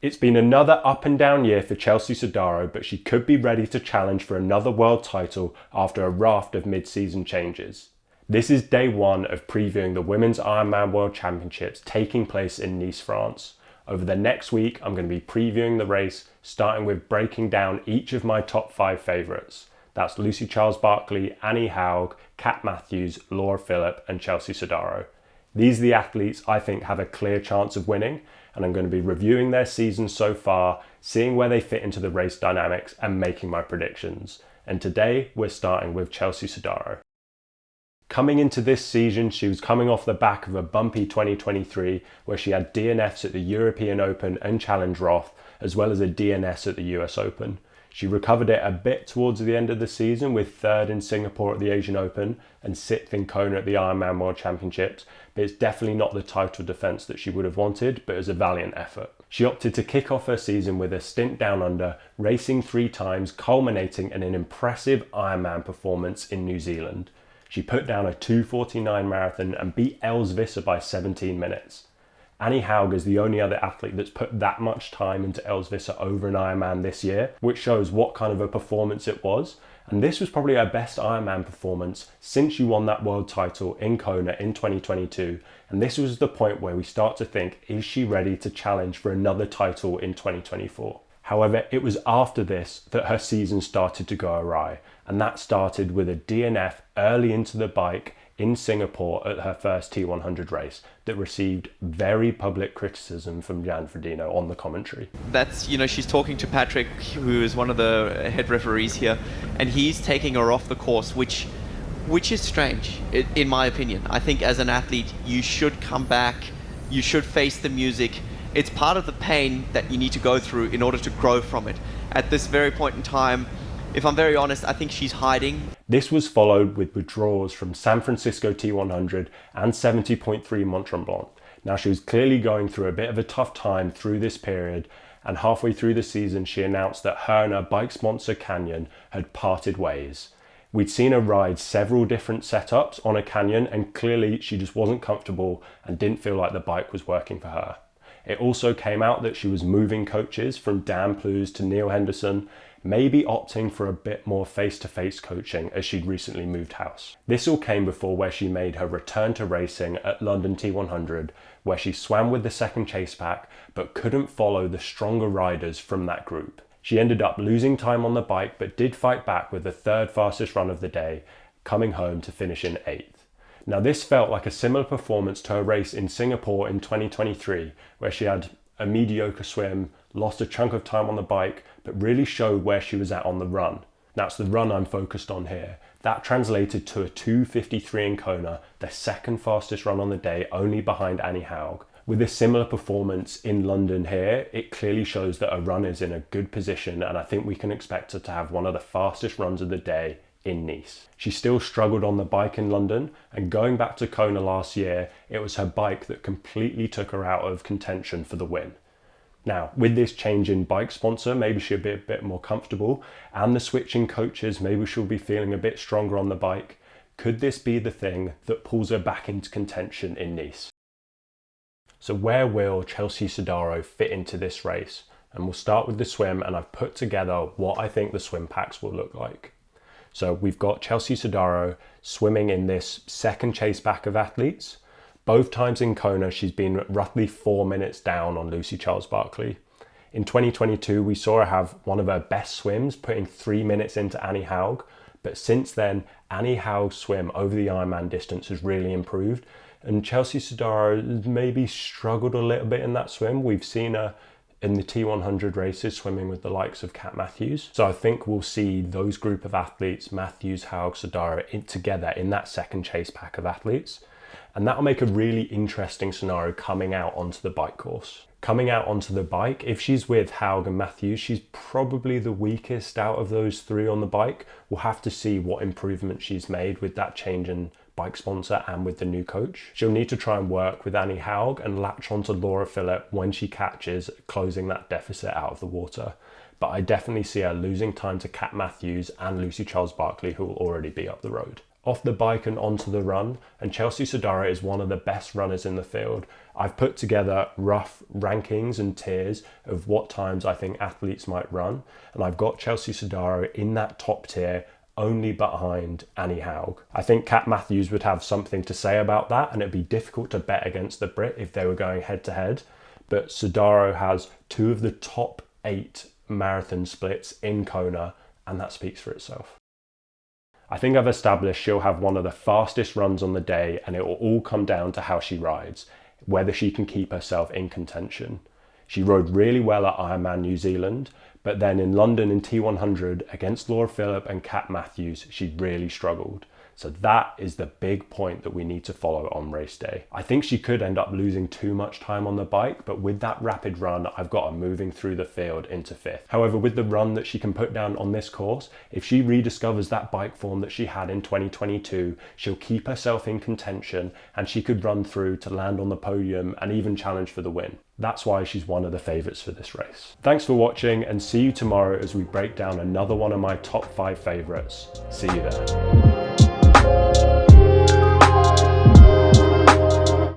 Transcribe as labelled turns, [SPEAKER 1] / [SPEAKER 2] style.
[SPEAKER 1] It's been another up and down year for Chelsea Sodaro, but she could be ready to challenge for another world title after a raft of mid-season changes. This is day one of previewing the Women's Ironman World Championships taking place in Nice, France. Over the next week, I'm going to be previewing the race, starting with breaking down each of my top 5 favourites. That's Lucy Charles-Barclay, Annie Haug, Kat Matthews, Laura Philipp and Chelsea Sodaro. These are the athletes I think have a clear chance of winning, and I'm going to be reviewing their season so far, seeing where they fit into the race dynamics and making my predictions. And today we're starting with Chelsea Sodaro. Coming into this season, she was coming off the back of a bumpy 2023 where she had DNFs at the European Open and Challenge Roth, as well as a DNS at the US Open. She recovered it a bit towards the end of the season with 3rd in Singapore at the Asian Open and 6th in Kona at the Ironman World Championships, but it's definitely not the title defence that she would have wanted, but it was a valiant effort. She opted to kick off her season with a stint down under, racing 3 times, culminating in an impressive Ironman performance in New Zealand. She put down a 2:49 marathon and beat Els Visser by 17 minutes. Annie Haug is the only other athlete that's put that much time into Els Visser over an Ironman this year, which shows what kind of a performance it was. And this was probably her best Ironman performance since she won that world title in Kona in 2022. And this was the point where we start to think, is she ready to challenge for another title in 2024? However, it was after this that her season started to go awry. And that started with a DNF early into the bike in Singapore at her first T100 race that received very public criticism from Jan Frodeno on the commentary.
[SPEAKER 2] That's, she's talking to Patrick, who is one of the head referees here, and he's taking her off the course, which is strange, in my opinion. I think as an athlete, you should come back, you should face the music. It's part of the pain that you need to go through in order to grow from it. At this very point in time, if I'm very honest, I think she's hiding.
[SPEAKER 1] This was followed with withdrawals from San Francisco T100 and 70.3 Mont Tremblant. Now she was clearly going through a bit of a tough time through this period, and halfway through the season she announced that her and her bike sponsor Canyon had parted ways. We'd seen her ride several different setups on a Canyon, and clearly she just wasn't comfortable and didn't feel like the bike was working for her. It also came out that she was moving coaches from Dan Plews to Neil Henderson, maybe opting for a bit more face-to-face coaching as she'd recently moved house. This all came before where she made her return to racing at London T100, where she swam with the second chase pack but couldn't follow the stronger riders from that group. She ended up losing time on the bike but did fight back with the 3rd fastest run of the day, coming home to finish in 8th. Now this felt like a similar performance to her race in Singapore in 2023, where she had a mediocre swim, lost a chunk of time on the bike, but really showed where she was at on the run. That's the run I'm focused on here. That translated to a 2:53 in Kona, the 2nd fastest run on the day, only behind Annie Haug. With a similar performance in London here, it clearly shows that her run is in a good position, and I think we can expect her to have one of the fastest runs of the day in Nice. She still struggled on the bike in London, and going back to Kona last year, it was her bike that completely took her out of contention for the win. Now, with this change in bike sponsor, maybe she'll be a bit more comfortable, and the switch in coaches, maybe she'll be feeling a bit stronger on the bike. Could this be the thing that pulls her back into contention in Nice? So where will Chelsea Sodaro fit into this race? And we'll start with the swim, and I've put together what I think the swim packs will look like. So we've got Chelsea Sodaro swimming in this second chase back of athletes. Both times in Kona, she's been roughly 4 minutes down on Lucy Charles-Barclay. In 2022, we saw her have one of her best swims, putting 3 minutes into Annie Haug. But since then, Annie Haug's swim over the Ironman distance has really improved. And Chelsea Sodaro has maybe struggled a little bit in that swim. We've seen her in the T100 races swimming with the likes of Kat Matthews. So I think we'll see those group of athletes, Matthews, Haug, Sodaro, together in that second chase pack of athletes. And that'll make a really interesting scenario coming out onto the bike course. Coming out onto the bike, if she's with Haug and Matthews, she's probably the weakest out of those 3 on the bike. We'll have to see what improvements she's made with that change in bike sponsor and with the new coach. She'll need to try and work with Annie Haug and latch onto Laura Philipp when she catches, closing that deficit out of the water. But I definitely see her losing time to Kat Matthews and Lucy Charles-Barclay, who will already be up the road. off the bike and onto the run, and Chelsea Sodaro is one of the best runners in the field. I've put together rough rankings and tiers of what times I think athletes might run, and I've got Chelsea Sodaro in that top tier, only behind Annie Haug. I think Kat Matthews would have something to say about that, and it'd be difficult to bet against the Brit if they were going head to head. But Sodaro has 2 of the top 8 marathon splits in Kona, and that speaks for itself. I think I've established she'll have one of the fastest runs on the day, and it will all come down to how she rides, whether she can keep herself in contention. She rode really well at Ironman New Zealand, but then in London in T100 against Laura Philipp and Kat Matthews, she really struggled. So that is the big point that we need to follow on race day. I think she could end up losing too much time on the bike, but with that rapid run, I've got her moving through the field into 5th. However, with the run that she can put down on this course, if she rediscovers that bike form that she had in 2022, she'll keep herself in contention and she could run through to land on the podium and even challenge for the win. That's why she's one of the favourites for this race. Thanks for watching, and see you tomorrow as we break down another one of my top 5 favourites. See you there.